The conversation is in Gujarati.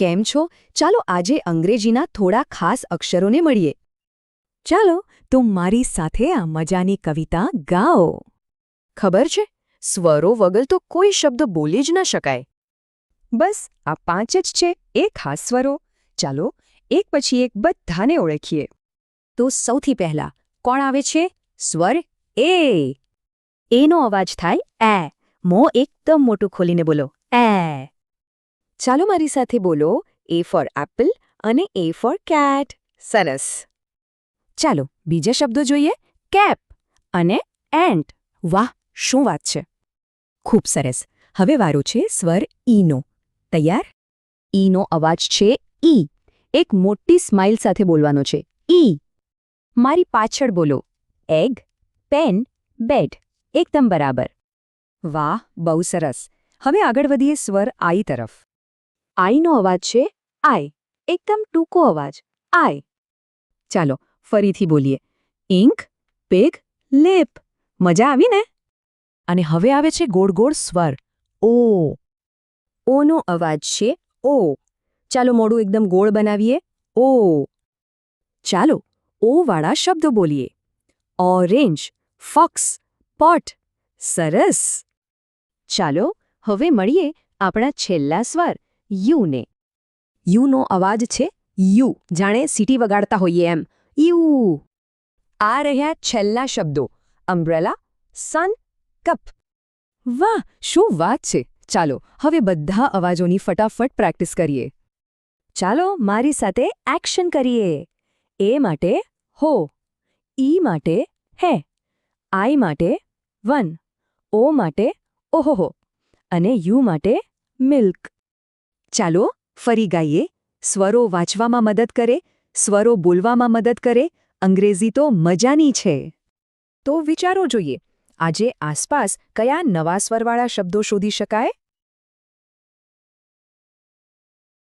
કેમ છો? ચાલો આજે અંગ્રેજીના થોડા ખાસ અક્ષરોને મળીએ. ચાલો તું મારી સાથે આ મજાની કવિતા ગાઓ. ખબર છે, સ્વરો વગર તો કોઈ શબ્દ બોલી જ ન શકાય. બસ આ 5 જ છે એ ખાસ સ્વરો. ચાલો એક પછી એક બધાને ઓળખીએ. તો સૌથી પહેલા કોણ આવે છે? સ્વર એ. એનો અવાજ થાય એ. મોં એકદમ મોટું ખોલીને બોલો એ. ચાલો મારી સાથે બોલો, એ ફોર એપલ અને એ ફોર કેટ. સરસ. ચાલો બીજા શબ્દો જોઈએ. કેપ અને એન્ટ. વાહ, શું વાત છે! ખૂબ સરસ. હવે વારો છે સ્વર ઈનો. તૈયાર? ઈનો અવાજ છે ઈ. એક મોટી સ્માઇલ સાથે બોલવાનો છે ઈ. મારી પાછળ બોલો. Egg, pen, bed. એકદમ બરાબર. વાહ, બહુ સરસ. હવે આગળ વધીએ સ્વર આઈ તરફ. આઈનો અવાજ છે આઈ. એકદમ ટૂંકો અવાજ આઈ. ચાલો ફરીથી બોલીએ. Ink, pig, lip. મજા આવી ને? અને હવે આવે છે ગોળ ગોળ સ્વર ઓ. ઓનો અવાજ છે ઓ. ચાલો મોઢું એકદમ ગોળ બનાવીએ. ઓ. ચાલો ઓ વાળા શબ્દો બોલીએ. Orange, fox, pot. સરસ. ચાલો હવે મળીએ આપણા છેલ્લા સ્વર યુને. યુનો અવાજ છે યુ, જાણે સીટી વગાડતા હોઈએ એમ. યુ. આ રહ્યા છેલ્લા શબ્દો. અમ્બ્રેલા, સન, કપ. વાહ, શું વાત છે! ચાલો હવે બધા અવાજોની ફટાફટ પ્રેક્ટિસ કરીએ. ચાલો મારી સાથે એક્શન કરીએ. એ માટે હો, ઈ માટે હે, આઈ માટે વન, ઓ માટે ઓહોહો અને યુ માટે મિલ્ક. ચાલો ફરી ગાઈએ. સ્વરો વાંચવામાં મદદ કરે, સ્વરો બોલવામાં મદદ કરે. અંગ્રેજી તો મજાની છે. તો વિચારો જોઈએ, આજે આસપાસ કયા નવા સ્વરવાળા શબ્દો શોધી શકાય?